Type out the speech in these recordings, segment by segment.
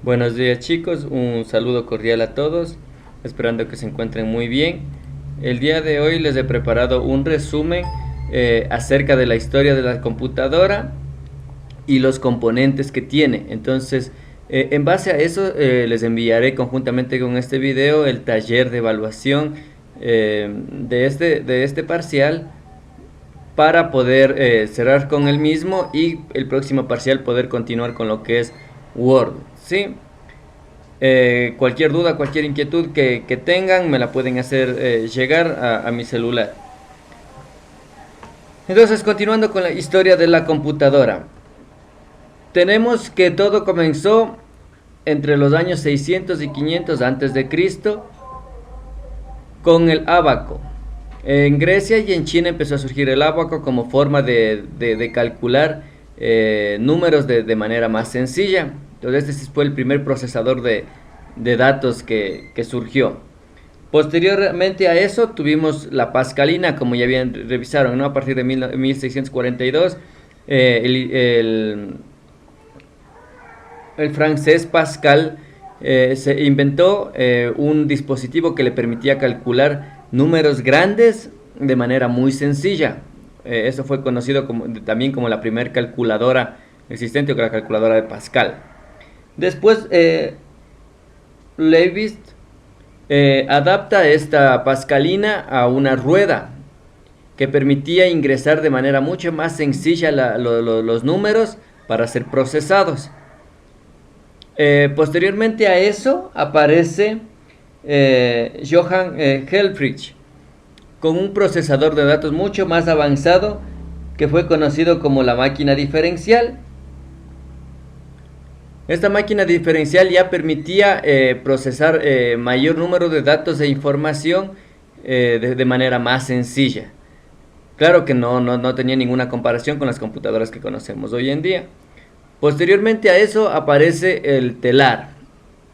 Buenos días chicos, un saludo cordial a todos, esperando que se encuentren muy bien. El día de hoy les he preparado un resumen acerca de la historia de la computadora y los componentes que tiene. Entonces, en base a eso les enviaré conjuntamente con este video el taller de evaluación de este parcial para poder cerrar con el mismo y el próximo parcial poder continuar con lo que es Word, ¿sí? Cualquier duda, cualquier inquietud que tengan me la pueden hacer llegar a mi celular. Entonces, continuando con la historia de la computadora, tenemos que todo comenzó entre los años 600 y 500 antes de Cristo con el ábaco. En Grecia y en China empezó a surgir el ábaco como forma de calcular números de manera más sencilla. Entonces este fue el primer procesador de datos que surgió. Posteriormente a eso tuvimos la pascalina, como ya bien revisaron, ¿no? A partir de 1642 el francés Pascal se inventó un dispositivo que le permitía calcular números grandes de manera muy sencilla. Eso fue conocido también como la primera calculadora existente, o la calculadora de Pascal. Después Lewis adapta esta pascalina a una rueda que permitía ingresar de manera mucho más sencilla los números para ser procesados. Posteriormente a eso aparece Johann Helffrich con un procesador de datos mucho más avanzado que fue conocido como la máquina diferencial. Esta máquina diferencial ya permitía procesar mayor número de datos e información de manera más sencilla. Claro que no tenía ninguna comparación con las computadoras que conocemos hoy en día. Posteriormente a eso aparece el telar.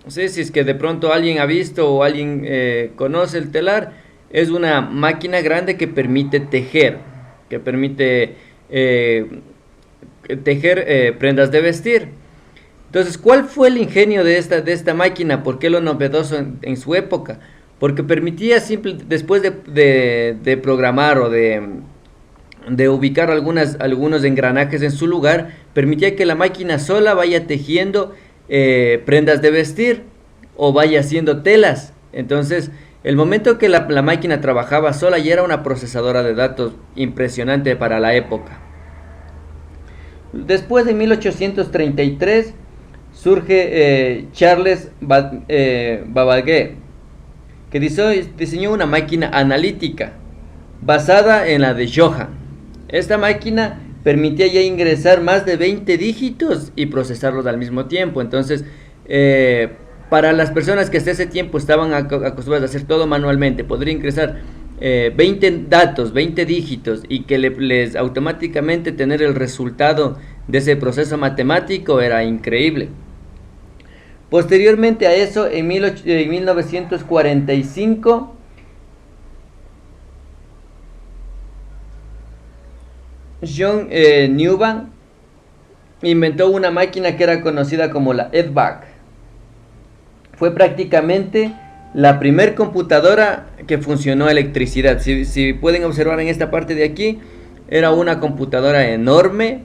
No sé si es que de pronto alguien ha visto o alguien conoce el telar. Es una máquina grande que permite tejer, tejer prendas de vestir. Entonces, ¿cuál fue el ingenio de esta máquina? ¿Por qué lo novedoso en su época? Porque permitía después de programar o de ubicar algunos engranajes en su lugar, permitía que la máquina sola vaya tejiendo prendas de vestir o vaya haciendo telas. Entonces, el momento que la máquina trabajaba sola ya era una procesadora de datos impresionante para la época. Después de 1833 surge Charles Babbage, que diseñó una máquina analítica basada en la de Johann. Esta máquina permitía ya ingresar más de 20 dígitos y procesarlos al mismo tiempo. Entonces, para las personas que hasta ese tiempo estaban acostumbradas a hacer todo manualmente, poder ingresar 20 datos, 20 dígitos y que les automáticamente tener el resultado de ese proceso matemático era increíble. Posteriormente a eso, en 1945, John Newman inventó una máquina que era conocida como la EDVAC. Fue prácticamente la primer computadora que funcionó a electricidad. Si pueden observar en esta parte de aquí, era una computadora enorme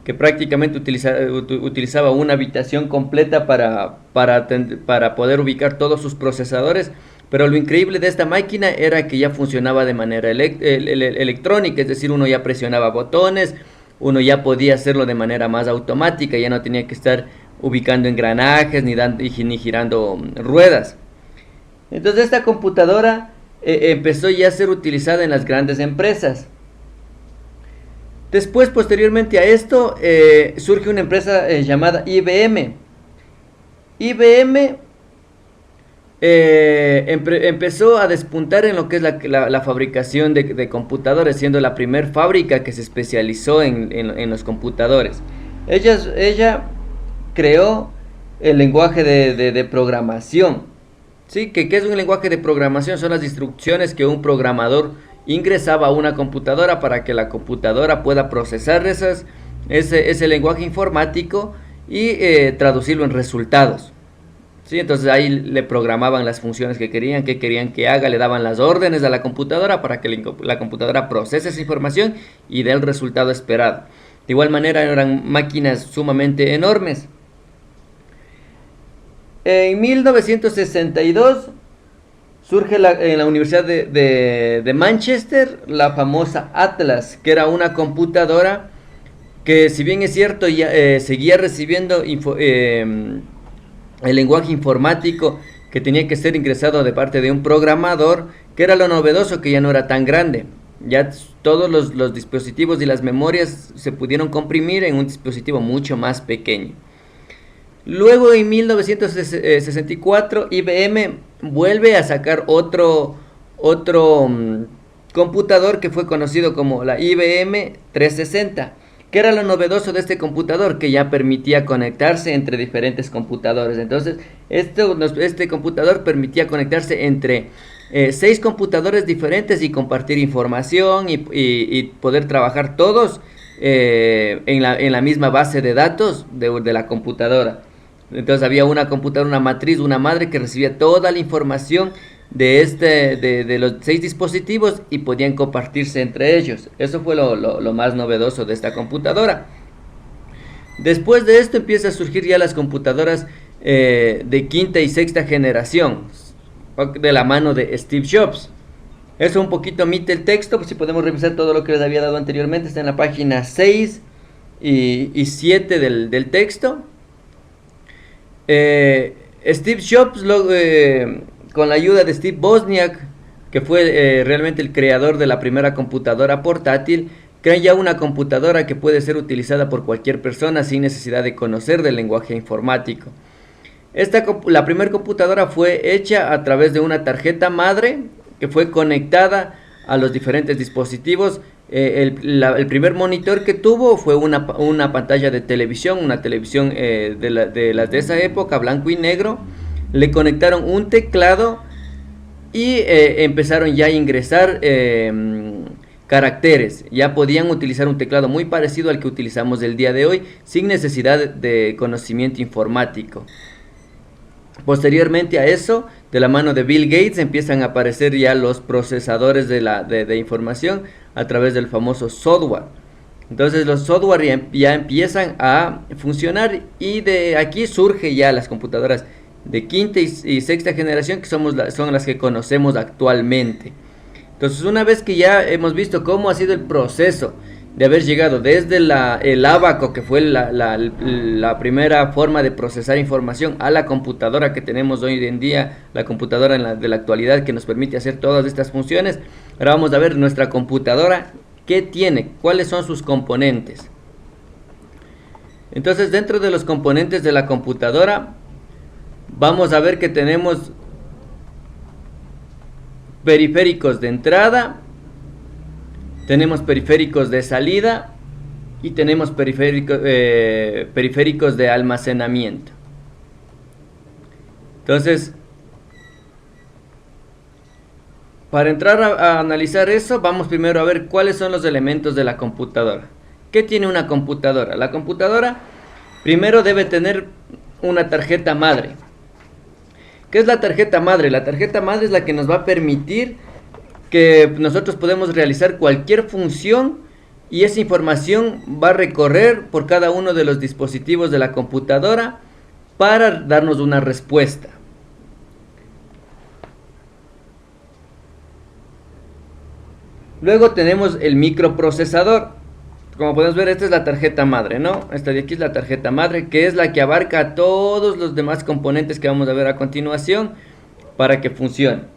que prácticamente utilizaba una habitación completa para poder ubicar todos sus procesadores. Pero lo increíble de esta máquina era que ya funcionaba de manera electrónica, es decir, uno ya presionaba botones, uno ya podía hacerlo de manera más automática, ya no tenía que estar ubicando engranajes ni girando ruedas. Entonces esta computadora empezó ya a ser utilizada en las grandes empresas. Después, posteriormente a esto, surge una empresa llamada IBM. IBM empezó a despuntar en lo que es la fabricación de computadores, siendo la primera fábrica que se especializó en los computadores. Ella creó el lenguaje de programación. ¿Sí? ¿Qué es un lenguaje de programación? Son las instrucciones que un programador ingresaba a una computadora para que la computadora pueda procesar ese lenguaje informático y traducirlo en resultados. ¿sí? Entonces ahí le programaban las funciones que querían que haga, le daban las órdenes a la computadora para que la computadora procese esa información y dé el resultado esperado. De igual manera eran máquinas sumamente enormes. En 1962 surge en la Universidad de Manchester la famosa Atlas, que era una computadora que, si bien es cierto, ya, seguía recibiendo el lenguaje informático que tenía que ser ingresado de parte de un programador, que era lo novedoso, que ya no era tan grande. Ya todos los dispositivos y las memorias se pudieron comprimir en un dispositivo mucho más pequeño. Luego, en 1964, IBM vuelve a sacar otro computador que fue conocido como la IBM 360. ¿Qué era lo novedoso de este computador? Que ya permitía conectarse entre diferentes computadores. Entonces, este computador permitía conectarse entre 6 computadores diferentes y compartir información y poder trabajar todos en la misma base de datos de la computadora. Entonces había una computadora, una matriz, una madre que recibía toda la información de los 6 dispositivos y podían compartirse entre ellos. Eso fue lo más novedoso de esta computadora. Después de esto empieza a surgir ya las computadoras de quinta y sexta generación, de la mano de Steve Jobs. Eso un poquito omite el texto, pues si podemos revisar todo lo que les había dado anteriormente, está en la página 6 y 7 del texto. Steve Jobs, con la ayuda de Steve Wozniak, que fue realmente el creador de la primera computadora portátil, crea ya una computadora que puede ser utilizada por cualquier persona sin necesidad de conocer del lenguaje informático. La primera computadora fue hecha a través de una tarjeta madre que fue conectada a los diferentes dispositivos. El primer monitor que tuvo fue una pantalla de televisión, una televisión de las de esa época, blanco y negro. Le conectaron un teclado y empezaron ya a ingresar caracteres. Ya podían utilizar un teclado muy parecido al que utilizamos el día de hoy, sin necesidad de conocimiento informático. Posteriormente a eso, de la mano de Bill Gates, empiezan a aparecer ya los procesadores de información a través del famoso software. Entonces los software ya empiezan a funcionar y de aquí surge ya las computadoras de quinta y sexta generación, que son las que conocemos actualmente. Entonces, una vez que ya hemos visto cómo ha sido el proceso de haber llegado desde el ábaco, que fue la primera forma de procesar información, a la computadora que tenemos hoy en día, la computadora de la actualidad, que nos permite hacer todas estas funciones, ahora vamos a ver nuestra computadora, qué tiene, cuáles son sus componentes. Entonces, dentro de los componentes de la computadora, vamos a ver que tenemos periféricos de entrada, tenemos periféricos de salida y tenemos periféricos de almacenamiento. Entonces, para entrar a analizar eso, vamos primero a ver cuáles son los elementos de la computadora. ¿Qué tiene una computadora? La computadora primero debe tener una tarjeta madre. ¿Qué es la tarjeta madre? La tarjeta madre es la que nos va a permitir que nosotros podemos realizar cualquier función y esa información va a recorrer por cada uno de los dispositivos de la computadora para darnos una respuesta. Luego tenemos el microprocesador. Como podemos ver, esta es la tarjeta madre, ¿no? Esta de aquí es la tarjeta madre, que es la que abarca a todos los demás componentes que vamos a ver a continuación para que funcione.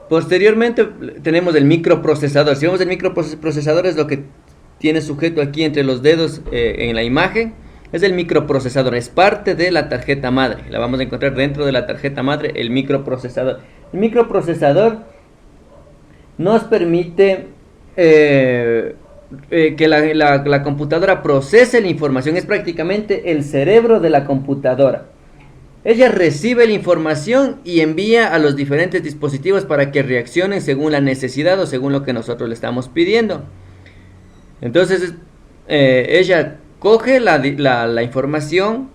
Posteriormente tenemos el microprocesador. Si vemos el microprocesador, es lo que tiene sujeto aquí entre los dedos en la imagen. Es el microprocesador, es parte de la tarjeta madre. La vamos a encontrar dentro de la tarjeta madre, el microprocesador. El microprocesador nos permite que la computadora procese la información. Es prácticamente el cerebro de la computadora. Ella recibe la información y envía a los diferentes dispositivos para que reaccionen según la necesidad o según lo que nosotros le estamos pidiendo. Entonces ella coge la información,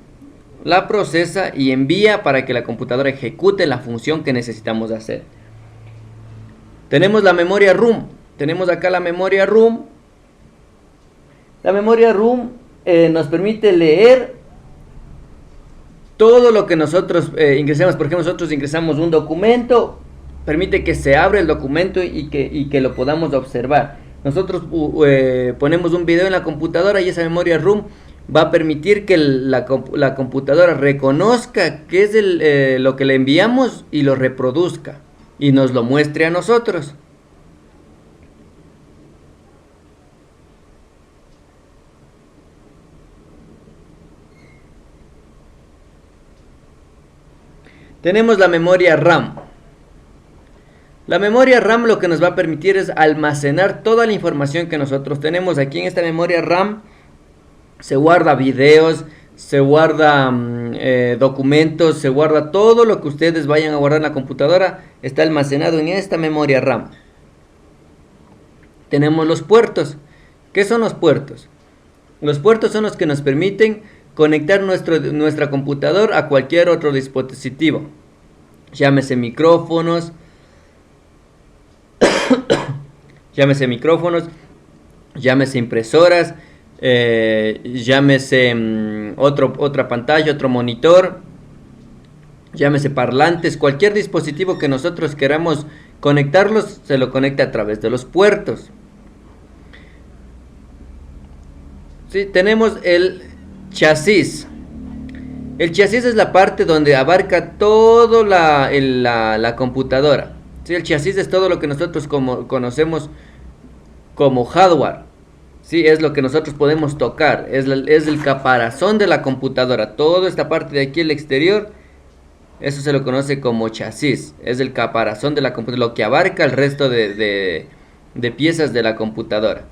la procesa y envía para que la computadora ejecute la función que necesitamos hacer. Tenemos la memoria RAM. Tenemos acá la memoria RAM. La memoria RAM nos permite leer todo lo que nosotros ingresemos. Por ejemplo, nosotros ingresamos un documento, permite que se abra el documento y que lo podamos observar. Nosotros ponemos un video en la computadora y esa memoria RAM va a permitir que la computadora reconozca qué es lo que le enviamos y lo reproduzca y nos lo muestre a nosotros. Tenemos la memoria RAM. La memoria RAM lo que nos va a permitir es almacenar toda la información que nosotros tenemos. Aquí en esta memoria RAM se guarda videos, se guarda documentos, se guarda todo lo que ustedes vayan a guardar en la computadora. Está almacenado en esta memoria RAM. Tenemos los puertos. ¿Qué son los puertos? Los puertos son los que nos permiten conectar nuestra computadora a cualquier otro dispositivo. Llámese micrófonos, llámese impresoras, llámese otra pantalla, otro monitor, llámese parlantes, cualquier dispositivo que nosotros queramos conectarlos, se lo conecta a través de los puertos. Sí, tenemos el chasis. El chasis es la parte donde abarca todo la computadora. ¿Sí? El chasis es todo lo que nosotros conocemos como hardware. ¿Sí? Es lo que nosotros podemos tocar. Es el caparazón de la computadora. Toda esta parte de aquí, el exterior, eso se lo conoce como chasis. Es el caparazón de la computadora, lo que abarca el resto de piezas de la computadora.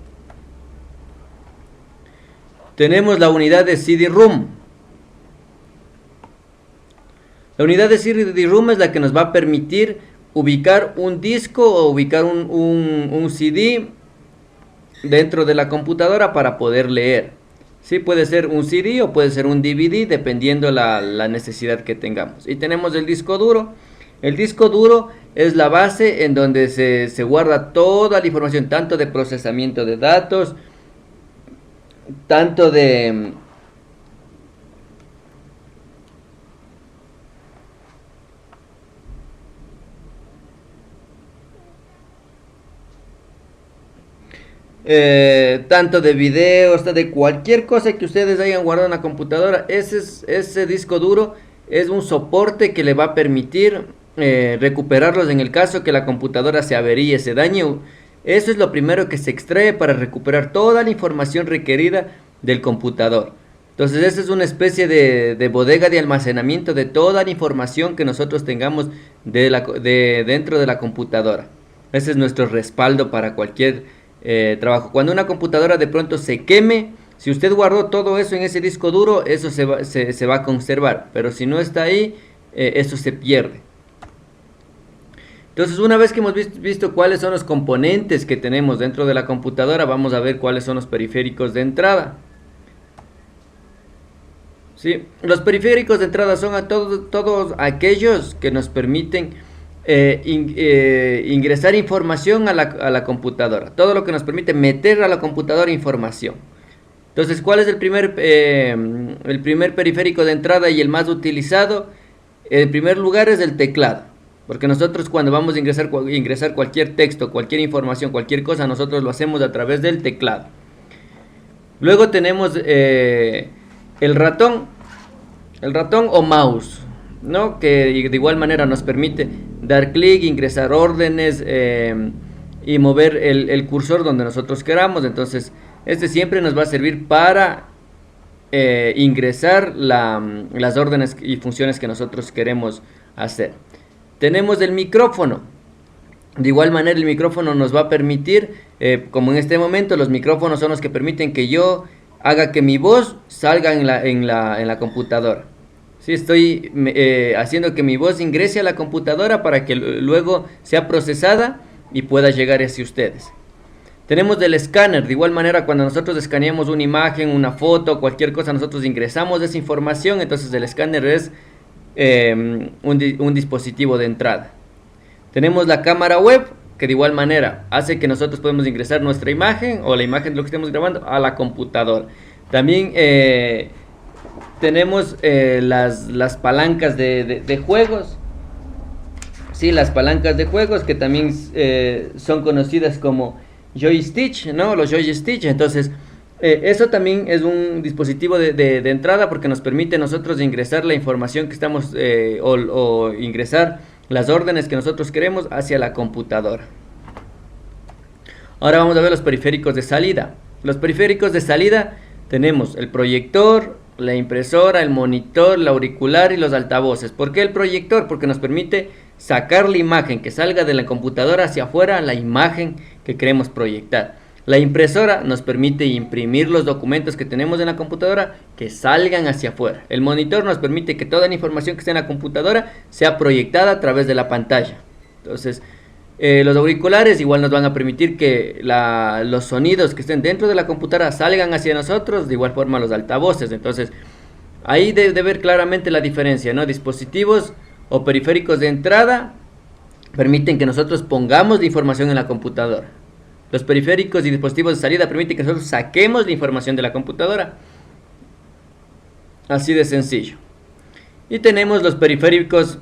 Tenemos la unidad de CD-ROM. La unidad de CD-ROM es la que nos va a permitir ubicar un disco o ubicar un CD dentro de la computadora para poder leer. Sí, puede ser un CD o puede ser un DVD dependiendo la necesidad que tengamos. Y tenemos el disco duro. El disco duro es la base en donde se guarda toda la información, tanto de procesamiento de datos, tanto de videos, de cualquier cosa que ustedes hayan guardado en la computadora. Ese disco duro es un soporte que le va a permitir recuperarlos en el caso que la computadora se averíe, se dañe. Eso es lo primero que se extrae para recuperar toda la información requerida del computador. Entonces esa es una especie de bodega de almacenamiento de toda la información que nosotros tengamos dentro de la computadora. Ese es nuestro respaldo para cualquier trabajo. Cuando una computadora de pronto se queme, si usted guardó todo eso en ese disco duro, eso se va a conservar. Pero si no está ahí, eso se pierde. Entonces, una vez que hemos visto cuáles son los componentes que tenemos dentro de la computadora, vamos a ver cuáles son los periféricos de entrada. ¿Sí? Los periféricos de entrada son todos aquellos que nos permiten ingresar información a la computadora. Todo lo que nos permite meter a la computadora información. Entonces, ¿cuál es el primer periférico de entrada y el más utilizado? En primer lugar es el teclado. Porque nosotros cuando vamos a ingresar cualquier texto, cualquier información, cualquier cosa, nosotros lo hacemos a través del teclado. Luego tenemos el ratón o mouse, ¿no? Que de igual manera nos permite dar clic, ingresar órdenes y mover el cursor donde nosotros queramos. Entonces, este siempre nos va a servir para ingresar las órdenes y funciones que nosotros queremos hacer. Tenemos el micrófono. De igual manera el micrófono nos va a permitir, como en este momento los micrófonos son los que permiten que yo haga que mi voz salga en la computadora. ¿Sí? Estoy haciendo que mi voz ingrese a la computadora para que luego sea procesada y pueda llegar hacia ustedes. Tenemos del escáner, de igual manera cuando nosotros escaneamos una imagen, una foto, cualquier cosa, nosotros ingresamos esa información, entonces el escáner es un dispositivo de entrada. Tenemos la cámara web, que de igual manera hace que nosotros podemos ingresar nuestra imagen o la imagen de lo que estemos grabando a la computadora. También tenemos las palancas de juegos. Sí, las palancas de juegos que también son conocidas como joystick, ¿no? Los joystick. Entonces, eso también es un dispositivo de entrada porque nos permite a nosotros ingresar la información que estamos o ingresar las órdenes que nosotros queremos hacia la computadora. Ahora vamos a ver los periféricos de salida. Los periféricos de salida tenemos el proyector, la impresora, el monitor, el auricular y los altavoces. ¿Por qué el proyector? Porque nos permite sacar la imagen que salga de la computadora hacia afuera, la imagen que queremos proyectar. La impresora nos permite imprimir los documentos que tenemos en la computadora que salgan hacia afuera. El monitor nos permite que toda la información que esté en la computadora sea proyectada a través de la pantalla. Entonces, los auriculares igual nos van a permitir que los sonidos que estén dentro de la computadora salgan hacia nosotros, de igual forma los altavoces. Entonces, ahí debe ver claramente la diferencia, ¿no? Dispositivos o periféricos de entrada permiten que nosotros pongamos la información en la computadora. Los periféricos y dispositivos de salida permiten que nosotros saquemos la información de la computadora. Así de sencillo. Y tenemos los periféricos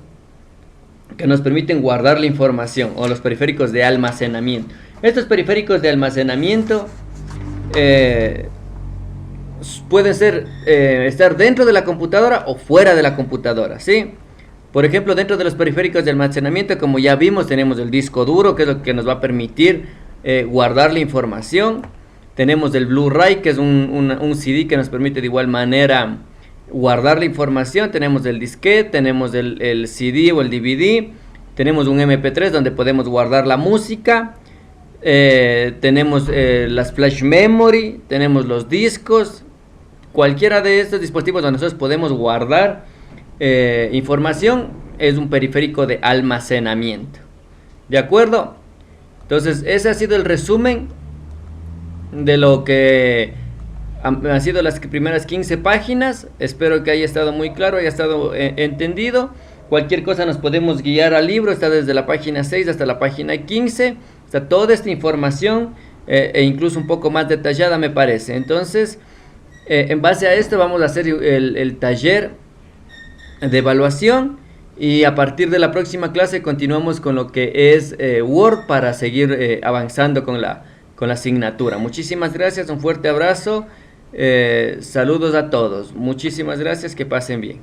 que nos permiten guardar la información, o los periféricos de almacenamiento. Estos periféricos de almacenamiento pueden ser estar dentro de la computadora o fuera de la computadora, ¿sí? Por ejemplo, dentro de los periféricos de almacenamiento, como ya vimos, tenemos el disco duro, que es lo que nos va a permitir guardar la información. Tenemos el Blu-ray, que es un CD que nos permite de igual manera guardar la información. Tenemos el disquete, tenemos el CD o el DVD, tenemos un MP3 donde podemos guardar la música, tenemos las flash memory, tenemos los discos. Cualquiera de estos dispositivos donde nosotros podemos guardar información es un periférico de almacenamiento. ¿De acuerdo? Entonces, ese ha sido el resumen de lo que han sido las primeras 15 páginas. Espero que haya estado muy claro, haya estado entendido. Cualquier cosa nos podemos guiar al libro, está desde la página 6 hasta la página 15. Está toda esta información e incluso un poco más detallada, me parece. Entonces, en base a esto vamos a hacer el taller de evaluación. Y a partir de la próxima clase continuamos con lo que es Word para seguir avanzando con la asignatura. Muchísimas gracias, un fuerte abrazo, saludos a todos. Muchísimas gracias, que pasen bien.